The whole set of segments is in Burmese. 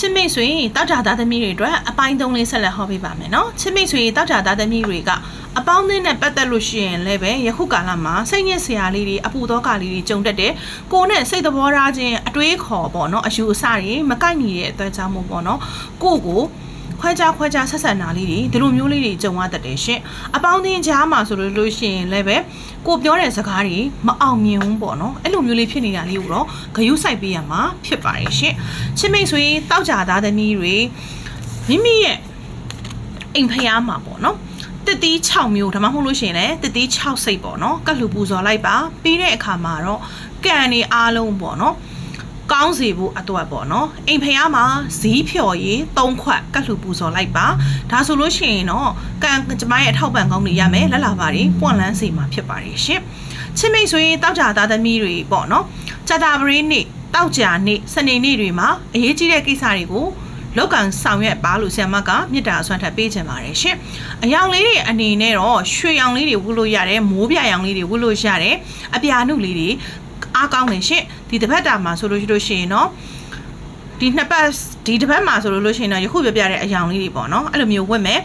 ချစ်မိတ်ဆွေတောက်ကြသားသမီးတွေအတွက်အပိုင်း3လေးဆက်လက်ဟောပေးပါမယ်နော်ချစ်မိတ်ဆွေတောက်ကြသားသမီးတွေကအပေါင်းအသင်းနဲ့ပတ်သက်လို့ရှိရင်လည်းပဲယခုကာလမှာစိတ်ညစ်စရာလေးတွေအပူသောကလေးတွေကြုံတတ်တယ်ကိုယ်နဲ့စိတ်သဘောထားခြင်းအတွေးခေါ်ပေါ့နော်အယူအဆတွေမကိုက်ညီတဲ့အတွက်ကြောင့်မို့ပေါ့နော်ကိုခွဲခြားဆက်ဆံတာလေးတွေဒီလိုမျိုးလေးတွေကြုံရတတ်တယ်ရှင်အပေါင်းအသင်းကြားမှာဆိုလို့ရှိရင်လည်းပဲကိုပြောတဲ့စကားတွေမအောင်မြင်ဘူးပေါ့နော်အဲ့လိုမျိုးလေးဖြစ်နေတာလေးကိုတော့ဂရုစိုက်ပေးရမှာဖြစ်ပါတယ်ရှင်ချစ်မိတ်ဆွေတောက်ကြသားသမီးတွေမိမိရဲ့အိမ်ဖျားမှာပေါ့နော်တစ်တီး6မျိုးဒါမှမဟုတ်လို့ရှိရင်လည်းတစ်တီး6စိတ်ပေါ့နော်ကတ်လူပူဇော်လိုက်ပါပြီးတဲ့အခါမှာတော့ကံနေအားလုံးပေါ့နော်ကောင်းစီဖို့အတွက်ပေါ့နော်အိမ်ဖျားမှာဇီးဖြော်ရည်3ခွက်ကတ်လူပူဇော်လိုက်ပါဒါဆိုလို့ရှိရင်တော့ကံကျမရဲ့အထောက်ပံ့ကောင်းတွေရမယ်လက်လာပါတွေပွန့်လန်းစီမှာဖြစ်ပါတယ်ရှင်ချစ်မိတ်ဆွေတောက်ကြသားသမီးတွေပေါ့နော်ကြာတာပရိနေ့တောက်ကြနေ့စနေနေ့တွေမှာအရေးကြီးတဲ့ကိစ္စတွေကိုလောက်ကန်ဆောင်ရွက်ပါလို့ဆရာမကမြစ်တာအစွမ်းထပ်ပေးချင်ပါတယ်ရှင်အယောင်လေးတွေအနေနဲ့တော့ရွှေရောင်လေးတွေဝတ်လို့ရတယ်မိုးပြရောင်လေးတွေဝတ်လို့ရတယ်အပြာနုလေးတွေအားကောင်းတယ်ရှင်ဒီတစ်ပတ်တာမှာဆိုလို့ရှိရင်တော့ဒီတစ်ပတ်မှာဆိုလို့ရှိရင်တော့ယခုပြပြတဲ့အယောင်လေးတွေပေါ့နော်အဲ့လိုမျိုးဝတ်မယ်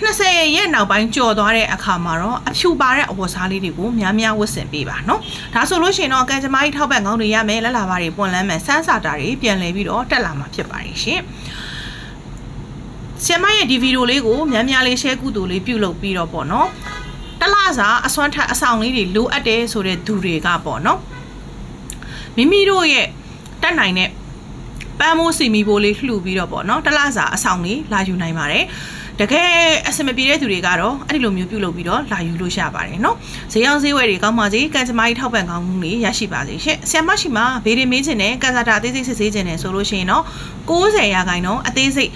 20ရက်နောက်ပိုင်းကြော်သွားတဲ့အခါမှာတော့အဖြူပါတဲ့အဝတ်စားလေးတွေကိုများများဝတ်ဆင်ပေးပါနော်ဒါဆိုလို့ရှိရင်တော့ကံကြမ္မာကြီးထောက်ပံ့ကောင်းတွေရမယ်လက်လာပါတွေပွင့်လန်းမယ်စမ်းစာတာတွေပြန်လည်ပြီးတော့တက်လာမှာဖြစ်ပါတယ်ရှင်ဆရာမရဲ့ဒီဗီဒီယိုလေးကိုများများလေး share ကုသိုလ်လေးပြုလုပ်ပြီးတော့ပေါ့နော်တလားစာအစွမ်းထက်အဆောင်လေးတွေလိုအပ်တယ်ဆိုတဲ့သူတွေကပေါ့နော်မိမိတို့ရဲ့တက်နိုင်တဲ့ပန်းမိုးစီမီဘိုးလေးလှူပြီးတော့ပေါ့နော်တလားစာအဆောင်လေးလာယူနိုင်ပါတယ်တကယ်အဆင်မပြေတဲ့သူတွေကတော့အဲ့ဒီလိုမျိုးပြုလုပ်ပြီးတော့လာယူလို့ရပါတယ်နော်ဈေးအောင်ဈေးဝယ်တွေကောင်းပါစေကံကြမ္မာကြီးထောက်ပံ့ကောင်းမှုတွေရရှိပါစေရှင့်ဆရာမရှိမှာဗေဒီမေးခြင်းနဲ့ကန်စာတာအသေးစိတ်စစ်ဆေးခြင်းနဲ့ဆိုလို့ရှိရင်တော့90ရာခိုင်နှုန်းအသေးစိတ်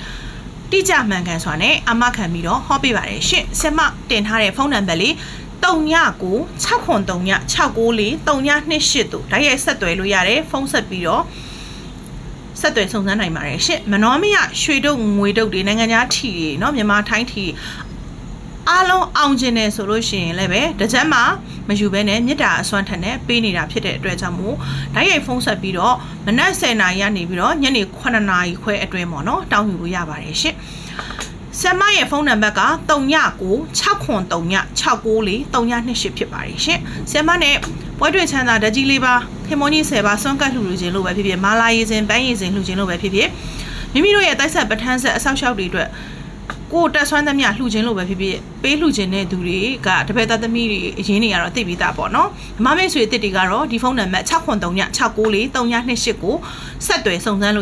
တိကျမှန်ကန်စွာနဲ့အမခံပြီးတော့ဟောပေးပါတယ်ရှင့်ဆရာမတင်ထားတဲ့ဖုန်းနံပါတ်လေး399693694328တို့ဓာတ်ရိုက်ဆက်သွယ်လို့ရတယ်ဖုန်းဆက်ပြီးတော့ဆက်သွယ်စုံစမ်းနိုင်ပါတယ်ရှင့်မနှောမရရွှေတုပ်ငွေတုပ်တွေနိုင်ငံခြားထီတွေเนาะမြန်မာထိုင်းထီအားလုံးအောင်ကျင်တယ်ဆိုလို့ရှိရင်လည်းပဲတစ်ချက်မှမယူဘဲနဲ့မြေတာအစွမ်းထက်နဲ့ပေးနေတာဖြစ်တဲ့အတွက်ကြောင့်မို့ဓာတ်ရိုက်ဖုန်းဆက်ပြီးတော့မနက်10:00နာရီကနေပြီးတော့ညနေ9:00နာရီခွဲအတွင်းပေါ့เนาะတောင်းယူလို့ရပါတယ်ရှင့်ဆမ်မရဲ့ဖုန်းနံပါတ်က399693694328ဖြစ်ပါတယ်ရှင်ဆမ်မနဲ့ပွဲတွေ့ချမ်းသာဓာတ်ကြီးလေးပါခင်မွန်ကြီး10ပါစွန့်ကတ်လှူလူခြင်းလို့ပဲဖြစ်ဖြစ်မာလာရေးစဉ်ပန်းရေးစဉ်လှူခြင်းလို့ပဲဖြစ်ဖြစ်မိမိတို့ရဲ့တိုက်ဆက်ပဋ္ဌာန်းဆက်အဆောက်အအုံတွေအတွက်ကိုတက်ဆွမ်းသမျှလှူခြင်းလို့ပဲဖြစ်ဖြစ်ပေးလှူခြင်းတဲ့သူတွေကတပည့်သားသမီးတွေအရင်တွေကတော့သိပြီးသားပေါ့နော်မမိတ်ဆွေအစ်စ်တွေကတော့ဒီဖုန်းနံပါတ်6939969328ကိုဆက်သွယ်စုံစမ်းလို့